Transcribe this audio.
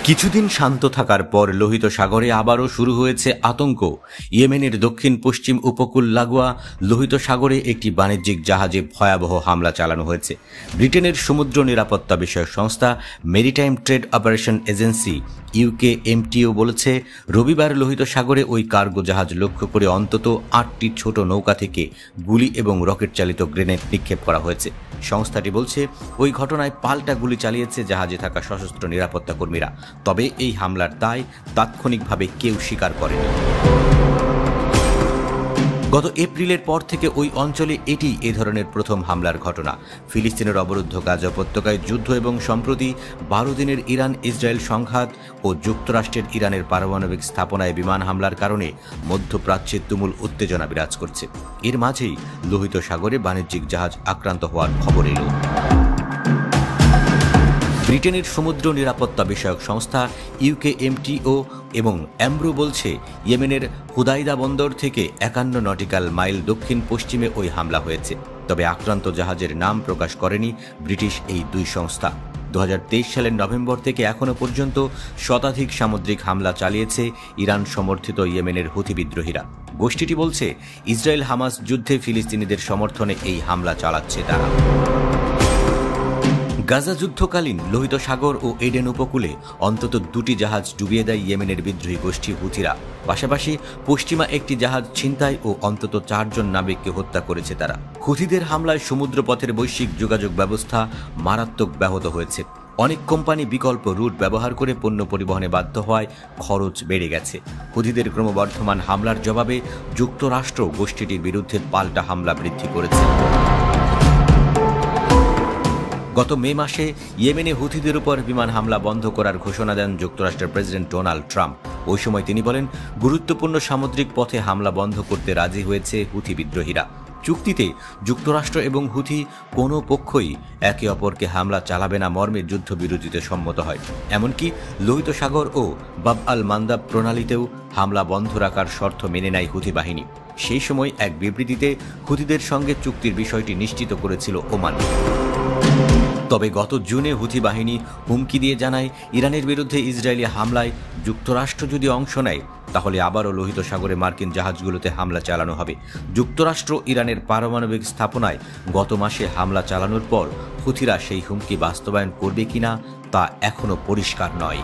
কিছুদিন শান্ত থাকার পর লোহিত সাগরে আবারও শুরু হয়েছে আতঙ্ক। ইয়েমেনের দক্ষিণ পশ্চিম উপকূল লাগোয়া লোহিত সাগরে একটি বাণিজ্যিক জাহাজে ভয়াবহ হামলা চালানো হয়েছে। ব্রিটেনের সমুদ্র নিরাপত্তা বিষয়ক সংস্থা maritime trade operation agency UKMTO বলেছে, রবিবার লোহিত সাগরে ওই কার্গো জাহাজ লক্ষ্য করে অন্তত 8টি ছোট নৌকা থেকে গুলি এবং রকেট চালিত গ্রেনেড নিক্ষেপ করা হয়েছে। সংস্থাটি বলছে, ওই ঘটনায় পাল্টা গুলি চালিয়েছে জাহাজে থাকা সশস্ত্র নিরাপত্তা কর্মীরা। তবে এই হামলার দায় তাৎক্ষণিকভাবে কেউ স্বীকার করেনি। গত এপ্রিলের পর থেকে ওই অঞ্চলে এটি এ ধরনের প্রথম হামলার ঘটনা। ফিলিস্তিনের অবরুদ্ধ গাজা উপত্যকায় যুদ্ধ এবং সম্প্রতি 12 দিনের ইরান ইসরায়েল সংঘাত ও যুক্তরাষ্ট্রের ইরানের পারমাণবিক স্থাপনায় বিমান হামলার কারণে মধ্যপ্রাচ্যে তুমুল উত্তেজনা বিরাজ করছে। এর মাঝেই লোহিত সাগরে বাণিজ্যিক জাহাজ আক্রান্ত হওয়ার খবর এল। ব্রিটেনের সমুদ্র নিরাপত্তা বিষয়ক সংস্থা UKMTO এবং অ্যাম্ব্রো বলছে, ইয়েমেনের হুদাইদা বন্দর থেকে 51 নটিক্যাল মাইল দক্ষিণ পশ্চিমে ওই হামলা হয়েছে। তবে আক্রান্ত জাহাজের নাম প্রকাশ করেনি ব্রিটিশ এই দুই সংস্থা। 2023 সালের নভেম্বর থেকে এখনো পর্যন্ত শতাধিক সামুদ্রিক হামলা চালিয়েছে ইরান সমর্থিত ইয়েমেনের হুথি বিদ্রোহীরা। গোষ্ঠীটি বলছে, ইসরায়েল হামাস যুদ্ধে ফিলিস্তিনিদের সমর্থনে এই হামলা চালাচ্ছে তারা। গাজা যুদ্ধকালীন লোহিত সাগর ও এডেন উপকূলে অন্তত 2টি জাহাজ ডুবিয়ে দেয় ইয়েমেনের বিদ্রোহী গোষ্ঠী হুথিরা। পাশাপাশি পশ্চিমা একটি জাহাজ ছিনতাই ও অন্তত 4 জন নাবিককে হত্যা করেছে তারা। হুথিদের হামলায় সমুদ্রপথের বৈশ্বিক যোগাযোগ ব্যবস্থা মারাত্মক ব্যাহত হয়েছে। অনেক কোম্পানি বিকল্প রুট ব্যবহার করে পণ্য পরিবহনে বাধ্য হওয়ায় খরচ বেড়ে গেছে। হুথিদের ক্রমবর্ধমান হামলার জবাবে যুক্তরাষ্ট্র গোষ্ঠীটির বিরুদ্ধে পাল্টা হামলা বৃদ্ধি করেছে। গত মে মাসে ইয়েমেনে হুথিদের উপর বিমান হামলা বন্ধ করার ঘোষণা দেন যুক্তরাষ্ট্রের প্রেসিডেন্ট ডোনাল্ড ট্রাম্প। ওই সময় তিনি বলেন, গুরুত্বপূর্ণ সামুদ্রিক পথে হামলা বন্ধ করতে রাজি হয়েছে হুথি বিদ্রোহীরা। চুক্তিতে যুক্তরাষ্ট্র এবং হুথি কোনো পক্ষই একে অপরকে হামলা চালাবে না মর্মে যুদ্ধবিরতিতে সম্মত হয়। এমনকি লোহিত সাগর ও বাব আল মান্দাব প্রণালীতেও হামলা বন্ধ রাখার শর্ত মেনে নেয় হুথি বাহিনী। সেই সময় এক বিবৃতিতে হুথিদের সঙ্গে চুক্তির বিষয়টি নিশ্চিত করেছিল ওমান। তবে গত জুনে হুথি বাহিনী হুমকি দিয়ে জানায়, ইরানের বিরুদ্ধে ইসরায়েলি হামলায় যুক্তরাষ্ট্র যদি অংশ নেয় তাহলে আবারও লোহিত সাগরে মার্কিন জাহাজগুলোতে হামলা চালানো হবে। যুক্তরাষ্ট্র ইরানের পারমাণবিক স্থাপনায় গত মাসে হামলা চালানোর পর হুথিরা সেই হুমকি বাস্তবায়ন করবে কিনা তা এখনো পরিষ্কার নয়।